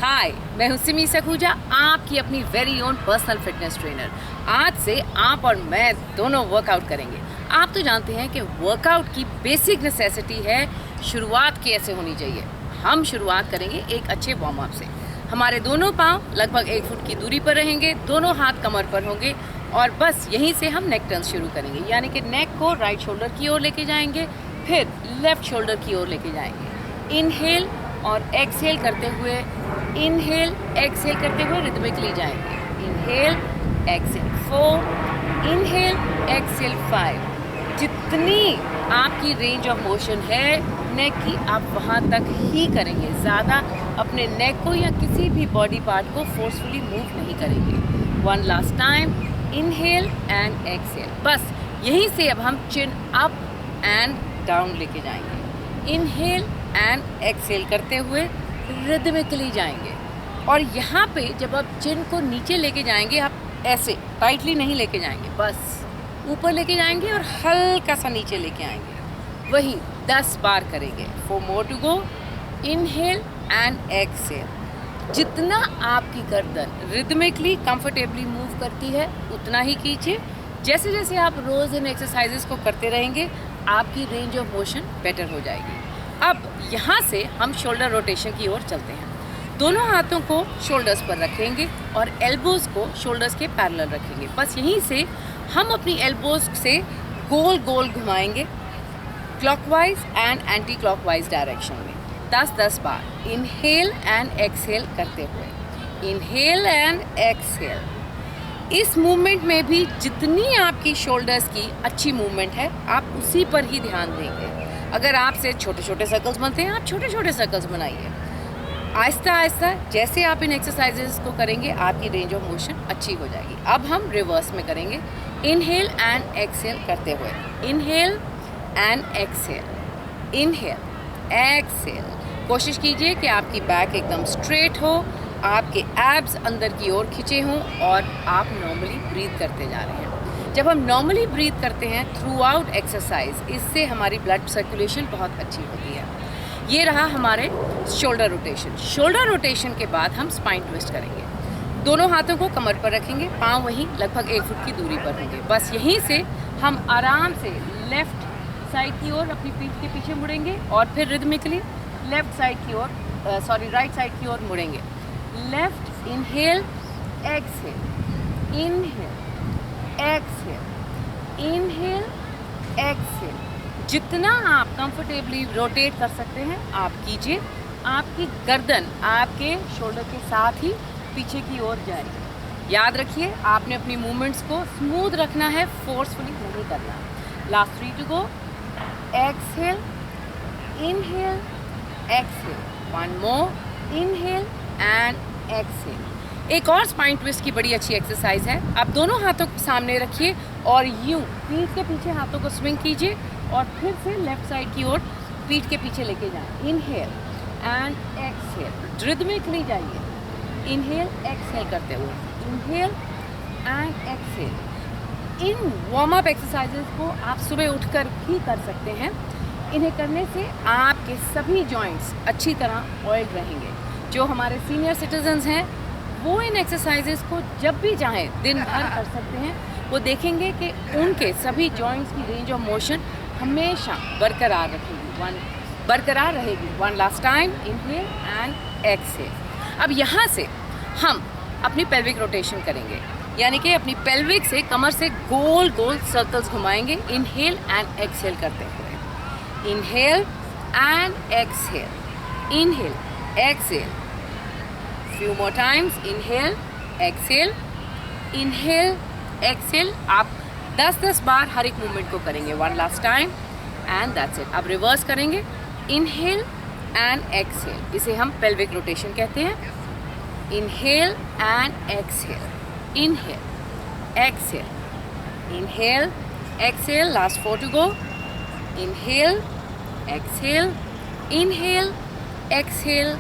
हाय, मैं हूँ सिमी सखूजा, आपकी अपनी very own personal fitness trainer. आज से आप और मैं दोनों वर्कआउट करेंगे। आप तो जानते हैं कि वर्कआउट की बेसिक नेसेसिटी है शुरुआत कैसे होनी चाहिए। हम शुरुआत करेंगे एक अच्छे वार्म अप से। हमारे दोनों पाँव लगभग 1 फुट की दूरी पर रहेंगे, दोनों हाथ कमर पर होंगे और बस यहीं से हम नेक टर्न शुरू करेंगे। यानी कि नेक को राइट शोल्डर की ओर लेके जाएंगे, फिर लेफ्ट शोल्डर की ओर लेके जाएंगे। इनहेल और एक्सहेल करते हुए, इनहेल एक्सहेल करते हुए रिदमिकली जाएंगे। Inhale exhale 4, inhale exhale 5। जितनी आपकी रेंज ऑफ मोशन है नेक की, आप वहाँ तक ही करेंगे। ज़्यादा अपने नेक को या किसी भी बॉडी पार्ट को फोर्सफुली मूव नहीं करेंगे। 1 last time, inhale and exhale. बस यहीं से अब हम चिन अप एंड डाउन लेके जाएंगे। इनहेल एंड एक्सहेल करते हुए रिदमिकली जाएंगे। और यहाँ पे जब आप चिन को नीचे लेके जाएंगे, आप ऐसे टाइटली नहीं लेके जाएंगे, बस ऊपर लेके जाएंगे और हल्का सा नीचे लेके आएंगे। वही 10 बार करेंगे। 4 more to go। Inhale and exhale. जितना आपकी गर्दन रिदमिकली कंफर्टेबली मूव करती है उतना ही कीजिए। जैसे जैसे आप रोज़ इन एक्सरसाइजेस को करते रहेंगे, आपकी रेंज ऑफ मोशन बेटर हो जाएगी। अब यहाँ से हम शोल्डर रोटेशन की ओर चलते हैं। दोनों हाथों को शोल्डर्स पर रखेंगे और एल्बोज़ को शोल्डर्स के पैरेलल रखेंगे। बस यहीं से हम अपनी एल्बोज़ से गोल गोल घुमाएंगे, clockwise and anti clockwise direction में 10-10 बार। इनहेल एंड एक्सहेल करते हुए, इनहेल एंड एक्सहेल। इस मूवमेंट में भी जितनी आपकी शोल्डर्स की अच्छी मूवमेंट है, आप उसी पर ही ध्यान देंगे। अगर आपसे छोटे छोटे सर्कल्स बनते हैं, आप छोटे छोटे सर्कल्स बनाइए। आहिस्ता आहिस्ता जैसे आप इन एक्सरसाइजेस को करेंगे, आपकी रेंज ऑफ मोशन अच्छी हो जाएगी। अब हम रिवर्स में करेंगे। इनहेल एंड एक्सहेल करते हुए, inhale and exhale, inhale exhale. कोशिश कीजिए कि आपकी बैक एकदम स्ट्रेट हो, आपके एब्स अंदर की ओर खिंचे हों और आप नॉर्मली ब्रीथ करते जा रहे हैं। जब हम नॉर्मली ब्रीथ करते हैं थ्रू आउट एक्सरसाइज, इससे हमारी ब्लड सर्कुलेशन बहुत अच्छी होती है। ये रहा हमारे शोल्डर रोटेशन। शोल्डर रोटेशन के बाद हम स्पाइन ट्विस्ट करेंगे। दोनों हाथों को कमर पर रखेंगे, पाँव वहीं लगभग 1 फुट की दूरी पर होंगे। बस यहीं से हम आराम से लेफ़्ट साइड की ओर अपनी पीठ के पीछे मुड़ेंगे और फिर रिदमिकली लेफ़्ट साइड की ओर राइट साइड की ओर मुड़ेंगे। Left inhale exhale, inhale exhale, inhale exhale. जितना आप कंफर्टेबली रोटेट कर सकते हैं आप कीजिए। आपकी गर्दन आपके शोल्डर के साथ ही पीछे की ओर जाएगी। याद रखिए, आपने अपनी मूवमेंट्स को स्मूथ रखना है, फोर्सफुली नहीं करना। Last 3 to go। Exhale, inhale, exhale. 1 more। Inhale and exhale. एक और स्पाइन ट्विस्ट की बड़ी अच्छी एक्सरसाइज है। आप दोनों हाथों को सामने रखिए और यूं पीठ के पीछे हाथों को स्विंग कीजिए और फिर से लेफ्ट साइड की ओर पीठ के पीछे लेके जाएं। इनहेल एंड एक्सहेल, रिदमिकली जाइए। इनहेल एक्सहेल करते हुए, inhale and exhale. In warm up exercises को आप सुबह उठकर भी कर सकते हैं। इन्हें करने से आपके सभी जॉइंट्स अच्छी तरह ऑयल्ड रहेंगे। जो हमारे सीनियर सिटीजन्स हैं, वो इन एक्सरसाइजेस को जब भी चाहें दिन भर कर सकते हैं। वो देखेंगे कि उनके सभी जॉइंट्स की रेंज ऑफ मोशन हमेशा बरकरार रहेगी। 1 last time, inhale and exhale. अब यहाँ से हम अपनी पेल्विक रोटेशन करेंगे, यानी कि अपनी पेल्विक से कमर से गोल गोल सर्कल्स घुमाएंगे। इनहेल एंड एक्सहेल करते हुए, inhale and exhale, inhale exhale. Few more times। Inhale exhale, inhale exhale. आप 10-10 बार हर एक मूवमेंट को करेंगे। 1 last time and that's it. अब रिवर्स करेंगे। इनहेल एंड एक्सहेल, इसे हम पेल्विक रोटेशन कहते हैं। Inhale and exhale, inhale exhale, inhale exhale. Last 4 to go। Inhale exhale, inhale exhale,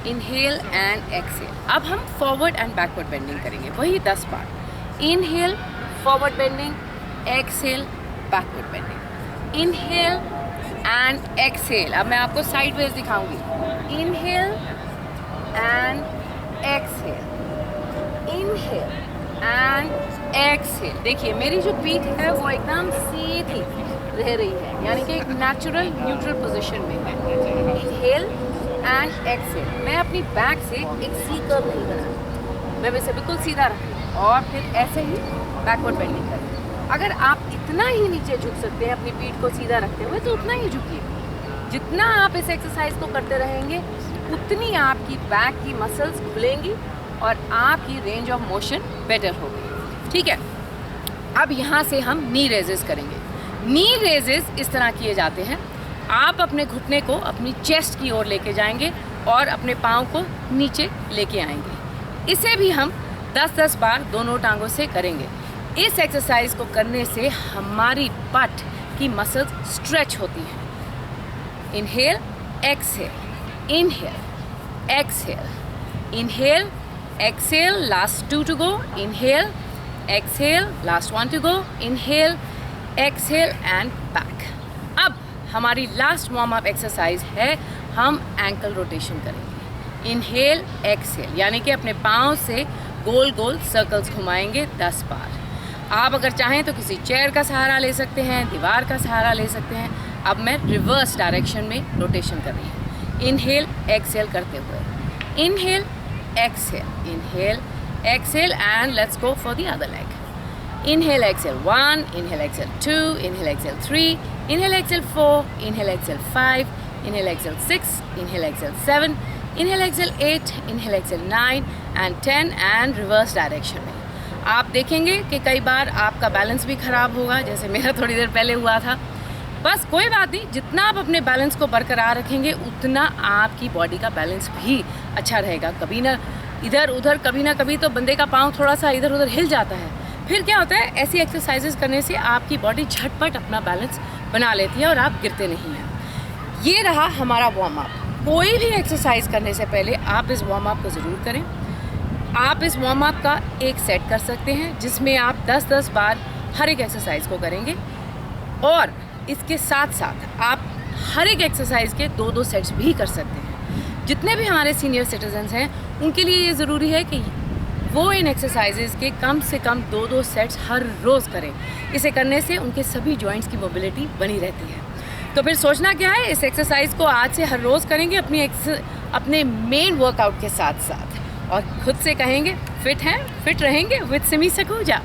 inhale and exhale. अब हम फॉरवर्ड एंड बैकवर्ड बेंडिंग करेंगे, वही 10 बार। Inhale forward bending, exhale backward bending. Inhale and exhale. अब मैं आपको साइडवेज दिखाऊंगी। Inhale and exhale. देखिए मेरी जो पीठ है वो एकदम सीधी रह रही है, यानी कि एक नेचुरल न्यूट्रल पोजीशन में है। Inhale and exhale. मैं अपनी बैक से एक सी कर्व नहीं बनाती, मैं वैसे बिल्कुल सीधा रखती और फिर ऐसे ही बैकवर्ड बेंडिंग करती। अगर आप इतना ही नीचे झुक सकते हैं अपनी पीठ को सीधा रखते हुए तो उतना ही झुकिए। जितना आप इस एक्सरसाइज को करते रहेंगे उतनी आपकी बैक की मसल्स खुलेंगी और आपकी रेंज ऑफ मोशन बेटर होगी। ठीक है, अब यहाँ से हम नी रेजेस करेंगे। नी रेजेस इस तरह किए जाते हैं, आप अपने घुटने को अपनी चेस्ट की ओर लेके जाएंगे और अपने पाँव को नीचे लेके आएंगे। इसे भी हम 10-10 बार दोनों टांगों से करेंगे। इस एक्सरसाइज को करने से हमारी पट की मसल्स स्ट्रेच होती हैं। Inhale exhale, inhale exhale, inhale exhale, last 2 to go, inhale, exhale, last 1 to go, inhale, exhale and back। अब हमारी लास्ट वार्म अप एक्सरसाइज है, हम एंकल रोटेशन करेंगे। इनहेल एक्सहेल, यानी कि अपने पाँव से गोल गोल सर्कल्स घुमाएंगे 10 बार। आप अगर चाहें तो किसी चेयर का सहारा ले सकते हैं, दीवार का सहारा ले सकते हैं। अब मैं रिवर्स डायरेक्शन में रोटेशन कर रही हूँ, इनहेल एक्सहेल करते हुए। Inhale exhale, inhale, exhale and let's go for the other leg. Inhale, exhale 1, inhale, exhale 2, inhale, exhale 3, inhale, exhale 4, inhale, exhale 5, inhale, exhale 6, inhale, exhale 7, inhale, exhale 8, inhale, exhale 9 and 10 and reverse direction में। आप देखेंगे कि कई बार आपका balance भी ख़राब होगा, जैसे मेरा थोड़ी देर पहले हुआ था। बस कोई बात नहीं, जितना आप अपने बैलेंस को बरकरार रखेंगे उतना आपकी बॉडी का बैलेंस भी अच्छा रहेगा। कभी ना इधर उधर, कभी ना कभी तो बंदे का पाँव थोड़ा सा इधर उधर हिल जाता है। फिर क्या होता है, ऐसी एक्सरसाइजेस करने से आपकी बॉडी झटपट अपना बैलेंस बना लेती है और आप गिरते नहीं हैं। ये रहा हमारा वार्म अप। कोई भी एक्सरसाइज करने से पहले आप इस वार्म अप को ज़रूर करें। आप इस वार्म अप का एक सेट कर सकते हैं जिसमें आप 10-10 बार हर एक एक्सरसाइज को करेंगे और इसके साथ साथ आप हर एक एक्सरसाइज के 2-2 सेट्स भी कर सकते हैं। जितने भी हमारे सीनियर सिटीजन्स हैं उनके लिए ये ज़रूरी है कि वो इन एक्सरसाइजेज के कम से कम 2-2 सेट्स हर रोज़ करें। इसे करने से उनके सभी जॉइंट्स की मोबिलिटी बनी रहती है। तो फिर सोचना क्या है, इस एक्सरसाइज को आज से हर रोज़ करेंगे अपने मेन वर्कआउट के साथ साथ और खुद से कहेंगे फिट हैं, फिट रहेंगे विद सिमी सखूजा।